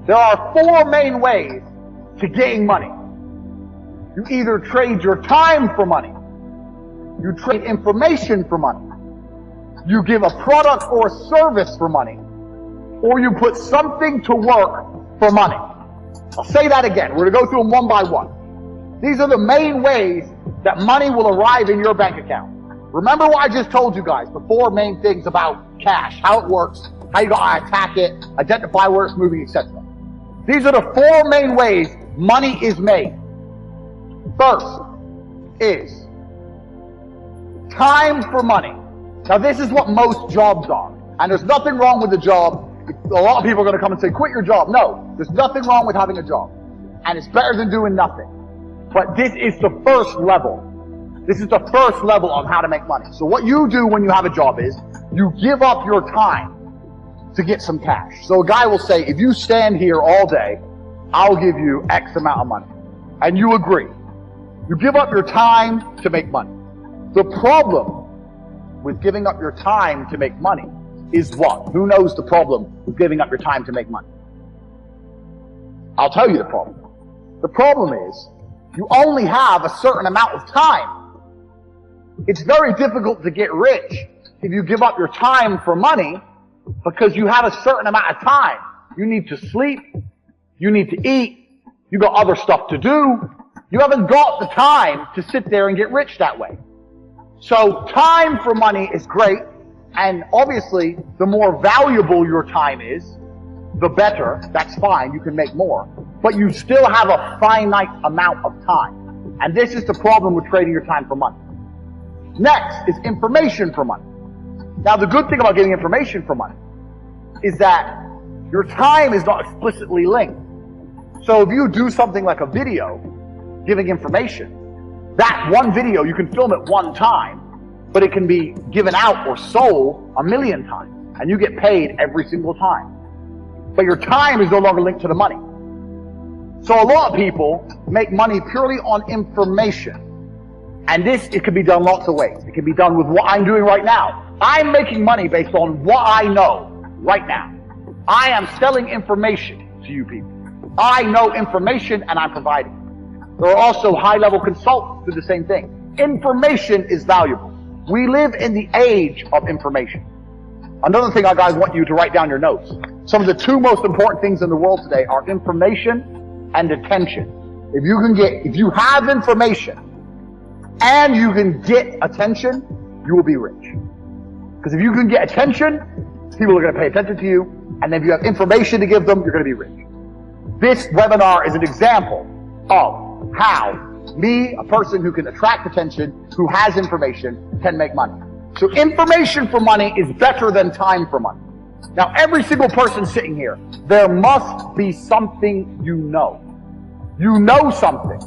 There are four main ways to getting money. You either trade your time for money, you trade information for money, you give a product or a service for money, or you put something to work for money. I'll say that again. We're going to go through them one by one. These are the main ways that money will arrive in your bank account. Remember what I just told you guys, the four main things about cash, how it works, how you gotta attack it, identify where it's moving, etc. These are the four main ways money is made. First is time for money. Now this is what most jobs are. And there's nothing wrong with the job. A lot of people are going to come and say, quit your job. No, there's nothing wrong with having a job. And it's better than doing nothing. But this is the first level. This is the first level on how to make money. So what you do when you have a job is, you give up your time to get some cash. So a guy will say, if you stand here all day, I'll give you X amount of money. And you agree. You give up your time to make money. The problem with giving up your time to make money is what? Who knows the problem with giving up your time to make money? I'll tell you the problem. The problem is, you only have a certain amount of time. It's very difficult to get rich if you give up your time for money because you have a certain amount of time. You need to sleep. You need to eat. You got other stuff to do. You haven't got the time to sit there and get rich that way. So time for money is great. And obviously, the more valuable your time is, the better. That's fine. You can make more. But you still have a finite amount of time. And this is the problem with trading your time for money. Next is information for money. Now, the good thing about getting information for money is that your time is not explicitly linked. So if you do something like a video giving information, that one video, you can film it one time, but it can be given out or sold 1,000,000 times, and you get paid every single time. But your time is no longer linked to the money. So a lot of people make money purely on information. And it can be done lots of ways. It can be done with what I'm doing right now. I'm making money based on what I know right now. I am selling information to you people. I know information and I'm providing it. There are also high-level consultants who do the same thing. Information is valuable. We live in the age of information. Another thing I guys want you to write down your notes. Some of the two most important things in the world today are information and attention. If you have information and you can get attention, you will be rich. Because if you can get attention, people are going to pay attention to you. And if you have information to give them, you're going to be rich. This webinar is an example of how me, a person who can attract attention, who has information, can make money. So information for money is better than time for money. Now, every single person sitting here, there must be something you know. You know something.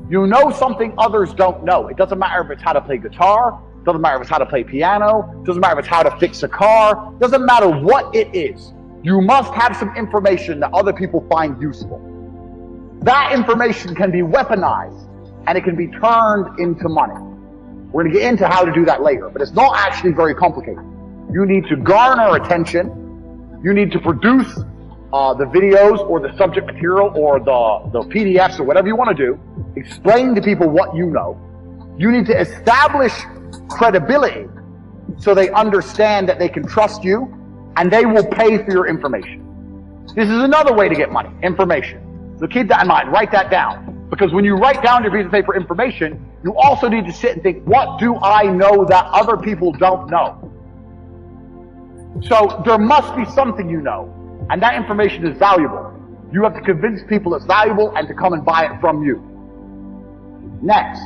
You know something others don't know. It doesn't matter if it's how to play guitar. It doesn't matter if it's how to play piano. It doesn't matter if it's how to fix a car. It doesn't matter what it is. You must have some information that other people find useful. That information can be weaponized and it can be turned into money. We're going to get into how to do that later, but it's not actually very complicated. You need to garner attention. You need to produce the videos or the subject material or the PDFs or whatever you want to do. Explain to people what you know. You need to establish credibility so they understand that they can trust you and they will pay for your information. This is another way to get money, information. So keep that in mind, write that down. Because when you write down your piece of paper information, you also need to sit and think, what do I know that other people don't know? So there must be something you know, and that information is valuable. You have to convince people it's valuable and to come and buy it from you. Next,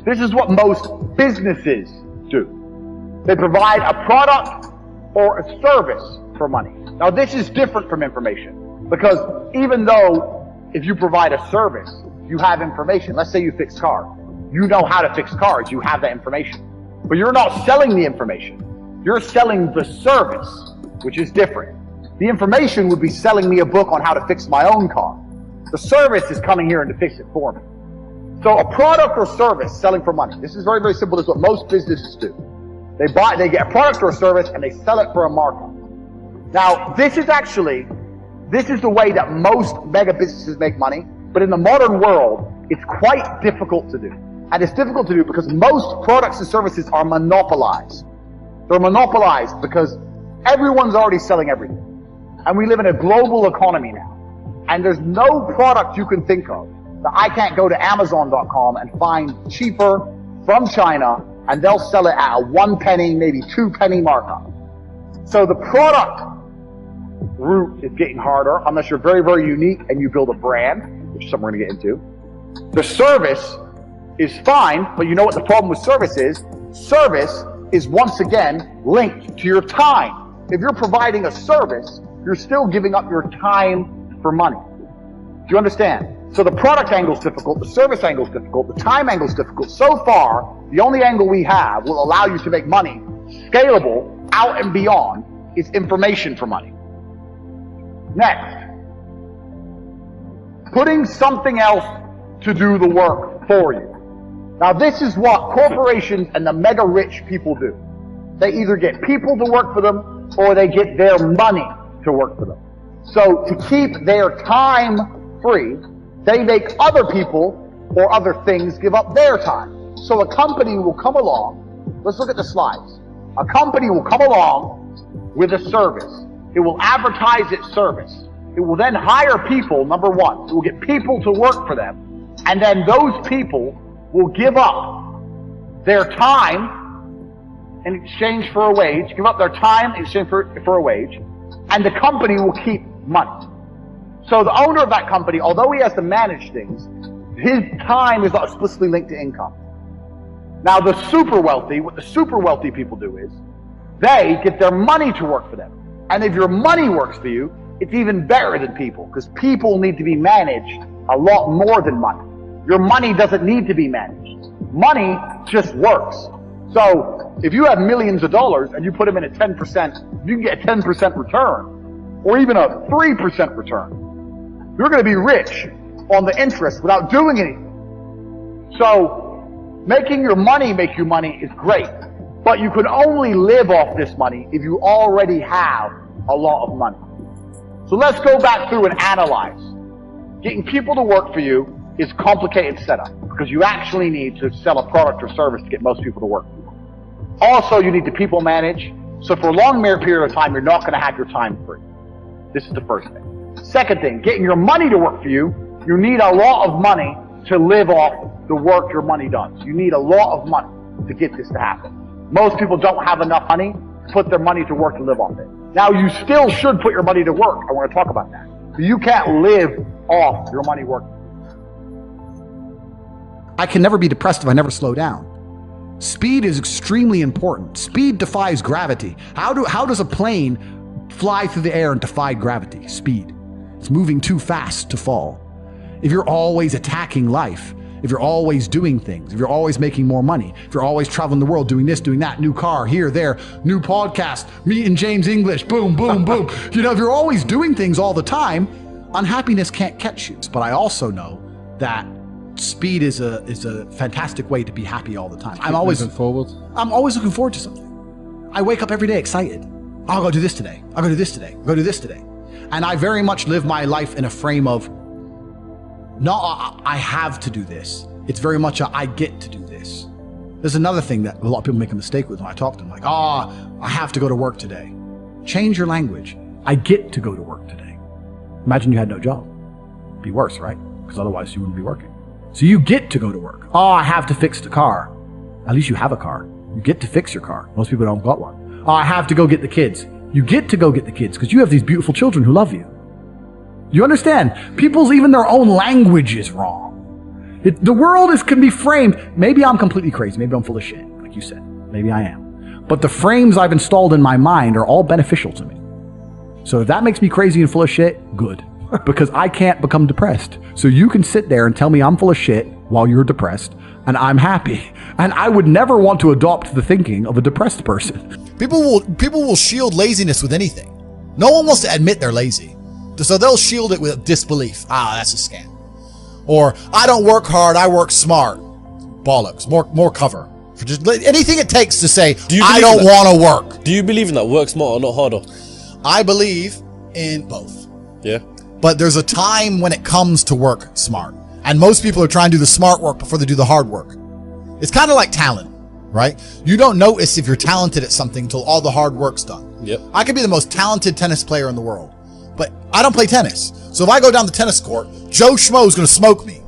this is what most businesses do. They provide a product or a service for money. Now this is different from information, because even though if you provide a service, you have information. Let's say you fix cars. You know how to fix cars. You have that information. But you're not selling the information. You're selling the service, which is different. The information would be selling me a book on how to fix my own car. The service is coming here and to fix it for me. So a product or service selling for money. This is very, very simple. This is what most businesses do. They get a product or a service and they sell it for a markup. Now, this is actually This is the way that most mega businesses make money, but in the modern world, it's quite difficult to do. And it's difficult to do because most products and services are monopolized. They're monopolized because everyone's already selling everything. And we live in a global economy now. And there's no product you can think of that I can't go to Amazon.com and find cheaper from China, and they'll sell it at a 1 penny, maybe 2 penny markup. So the product route is getting harder unless you're very, very unique and you build a brand, which is something we're going to get into. The service is fine, but you know what the problem with service is? Service is once again linked to your time. If you're providing a service, you're still giving up your time for money. Do you understand? So the product angle is difficult, the service angle is difficult, the time angle is difficult. So far, the only angle we have will allow you to make money scalable out and beyond is information for money. Next, putting something else to do the work for you. Now this is what corporations and the mega rich people do. They either get people to work for them or they get their money to work for them. So to keep their time free, they make other people or other things give up their time. So a company will come along, let's look at the slides. A company will come along with a service. It will advertise its service. It will then hire people, number one. It will get people to work for them. And then those people will give up their time in exchange for a wage, give up their time in exchange for a wage, and the company will keep money. So the owner of that company, although he has to manage things, his time is not explicitly linked to income. Now the super wealthy, what the super wealthy people do is, they get their money to work for them. And if your money works for you, it's even better than people, because people need to be managed a lot more than money. Your money doesn't need to be managed. Money just works. So if you have millions of dollars and you put them in a 10%, you can get a 10% return, or even a 3% return. You're going to be rich on the interest without doing anything. So making your money make you money is great, but you can only live off this money if you already have a lot of money. So let's go back through and analyze. Getting people to work for you is a complicated setup because you actually need to sell a product or service to get most people to work for you. Also, you need to people manage. So for a long period of time, you're not going to have your time free. This is the first thing. Second thing, getting your money to work for you, you need a lot of money to live off the work your money does. You need a lot of money to get this to happen. Most people don't have enough money to put their money to work to live off it. Now, you still should put your money to work. I want to talk about that. But you can't live off your money working. I can never be depressed if I never slow down. Speed is extremely important. Speed defies gravity. How does a plane fly through the air and defy gravity? Speed. It's moving too fast to fall. If you're always attacking life, if you're always doing things, if you're always making more money, if you're always traveling the world, doing this, doing that, new car, here, there, new podcast, meeting James English, boom, boom, boom. You know, if you're always doing things all the time, unhappiness can't catch you. But I also know that speed is a fantastic way to be happy all the time. I'm always looking forward to something. I wake up every day excited. I'll go do this today. I'll go do this today. I'll go do this today. And I very much live my life in a frame of, no, I have to do this. It's very much a, I get to do this. There's another thing that a lot of people make a mistake with when I talk to them, like, I have to go to work today. Change your language. I get to go to work today. Imagine you had no job. It'd be worse, right? Because otherwise you wouldn't be working. So you get to go to work. I have to fix the car. At least you have a car. You get to fix your car. Most people don't got one. I have to go get the kids. You get to go get the kids because you have these beautiful children who love you. You understand? People's, even their own language is wrong. The world can be framed. Maybe I'm completely crazy. Maybe I'm full of shit, like you said. Maybe I am. But the frames I've installed in my mind are all beneficial to me. So if that makes me crazy and full of shit, good. Because I can't become depressed. So you can sit there and tell me I'm full of shit while you're depressed, and I'm happy. And I would never want to adopt the thinking of a depressed person. People will shield laziness with anything. No one wants to admit they're lazy. So they'll shield it with disbelief. That's a scam. Or, I don't work hard, I work smart. Bollocks. More cover. For just anything it takes to say, I don't want to work. Do you believe in that? Work smart or not harder? I believe in both. Yeah. But there's a time when it comes to work smart. And most people are trying to do the smart work before they do the hard work. It's kind of like talent, right? You don't notice if you're talented at something until all the hard work's done. Yep. I could be the most talented tennis player in the world, but I don't play tennis. So if I go down the tennis court, Joe Schmo is going to smoke me.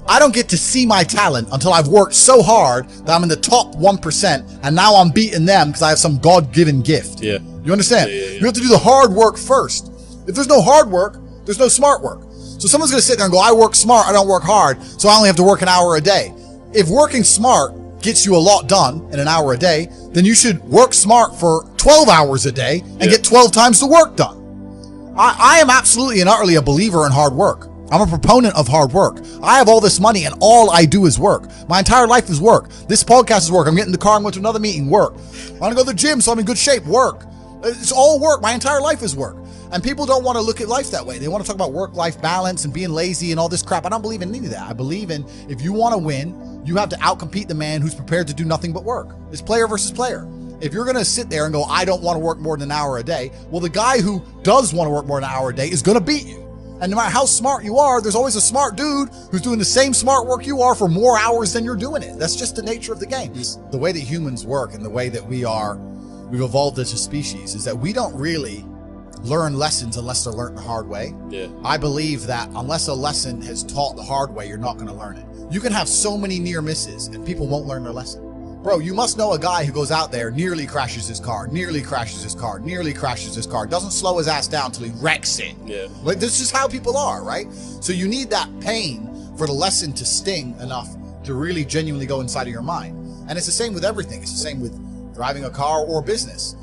I don't get to see my talent until I've worked so hard that I'm in the top 1%, and now I'm beating them because I have some God-given gift. Yeah. You understand? Yeah. You have to do the hard work first. If there's no hard work, there's no smart work. So someone's going to sit there and go, I work smart, I don't work hard, so I only have to work an hour a day. If working smart gets you a lot done in an hour a day, then you should work smart for 12 hours a day and get 12 times the work done. I am absolutely and utterly a believer in hard work. I'm a proponent of hard work. I have all this money and all I do is work. My entire life is work. This podcast is work. I'm getting in the car, I'm going to another meeting, work. I want to go to the gym so I'm in good shape, work. It's all work. My entire life is work. And people don't want to look at life that way. They want to talk about work-life balance and being lazy and all this crap. I don't believe in any of that. I believe in if you want to win, you have to outcompete the man who's prepared to do nothing but work. It's player versus player. If you're going to sit there and go, I don't want to work more than an hour a day, well, the guy who does want to work more than an hour a day is going to beat you. And no matter how smart you are, there's always a smart dude who's doing the same smart work you are for more hours than you're doing it. That's just the nature of the game. The way that humans work and the way that we've evolved as a species is that we don't really learn lessons unless they're learned the hard way. Yeah. I believe that unless a lesson is taught the hard way, you're not going to learn it. You can have so many near misses and people won't learn their lesson. Bro, you must know a guy who goes out there, nearly crashes his car, doesn't slow his ass down till he wrecks it. Yeah. Like, this is how people are, right? So you need that pain for the lesson to sting enough to really genuinely go inside of your mind. And it's the same with everything. It's the same with driving a car or business.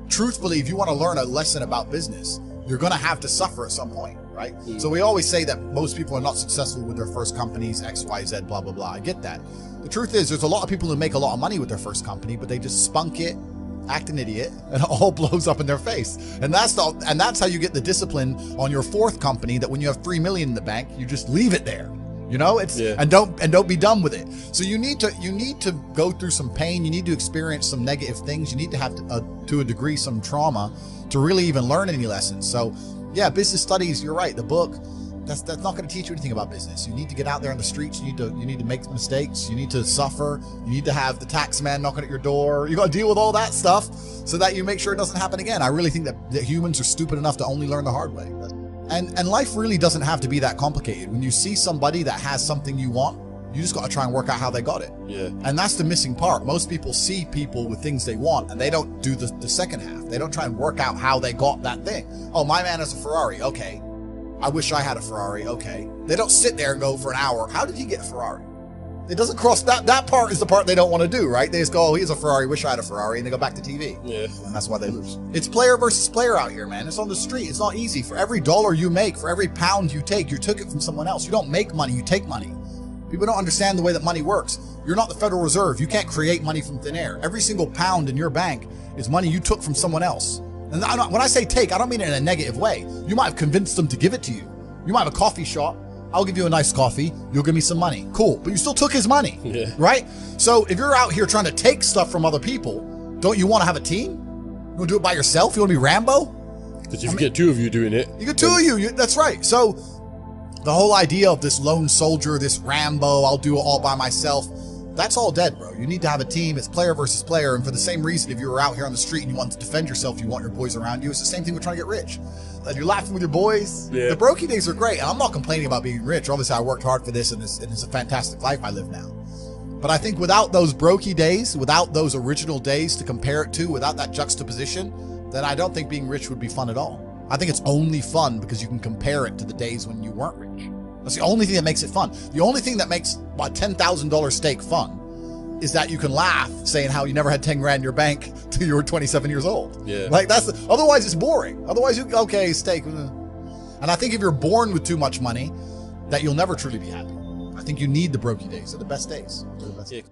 Truthfully, if you want to learn a lesson about business, you're going to have to suffer at some point, right? So we always say that most people are not successful with their first companies, X, Y, Z, blah, blah, blah. I get that. The truth is there's a lot of people who make a lot of money with their first company, but they just spunk it, act an idiot, and it all blows up in their face. And that's how you get the discipline on your fourth company, that when you have 3 million in the bank, you just leave it there. You know, and don't be done with it. So you need to go through some pain. You need to experience some negative things. You need to have to a degree some trauma to really even learn any lessons. So yeah, business studies, you're right. The book, that's not going to teach you anything about business. You need to get out there on the streets. You need to make mistakes. You need to suffer. You need to have the tax man knocking at your door. You got to deal with all that stuff so that you make sure it doesn't happen again. I really think that humans are stupid enough to only learn the hard way. And life really doesn't have to be that complicated. When you see somebody that has something you want, you just got to try and work out how they got it. Yeah. And that's the missing part. Most people see people with things they want and they don't do the second half. They don't try and work out how they got that thing. Oh, my man has a Ferrari. Okay. I wish I had a Ferrari. Okay. They don't sit there and go for an hour, how did he get a Ferrari? It doesn't cross that part is the part they don't want to do, right? They just go, oh, here's a Ferrari, wish I had a Ferrari, and they go back to TV. Yeah. And that's why they lose. It's player versus player out here, man. It's on the street. It's not easy. For every dollar you make, for every pound you take, you took it from someone else. You don't make money, you take money. People don't understand the way that money works. You're not the Federal Reserve. You can't create money from thin air. Every single pound in your bank is money you took from someone else. And when I say take, I don't mean it in a negative way. You might have convinced them to give it to you. You might have a coffee shop. I'll give you a nice coffee. You'll give me some money. Cool. But you still took his money, right? So if you're out here trying to take stuff from other people, don't you want to have a team? You want to do it by yourself? You want to be Rambo? Because if you get two of you doing it. You get two of you. That's right. So the whole idea of this lone soldier, this Rambo, I'll do it all by myself, that's all dead, bro. You need to have a team. It's player versus player. And for the same reason, if you were out here on the street and you want to defend yourself, you want your boys around you. It's the same thing with trying to get rich. And you're laughing with your boys. Yeah. The brokey days are great. And I'm not complaining about being rich. Obviously, I worked hard for this and it's a fantastic life I live now. But I think without those brokey days, without those original days to compare it to, without that juxtaposition, then I don't think being rich would be fun at all. I think it's only fun because you can compare it to the days when you weren't rich. That's the only thing that makes it fun. The only thing that makes a $10,000 steak fun is that you can laugh saying how you never had 10 grand in your bank till you were 27 years old. Yeah. Like otherwise it's boring. Otherwise okay, steak. And I think if you're born with too much money, that you'll never truly be happy. I think you need the brokey days. They're the best days. They're the best days.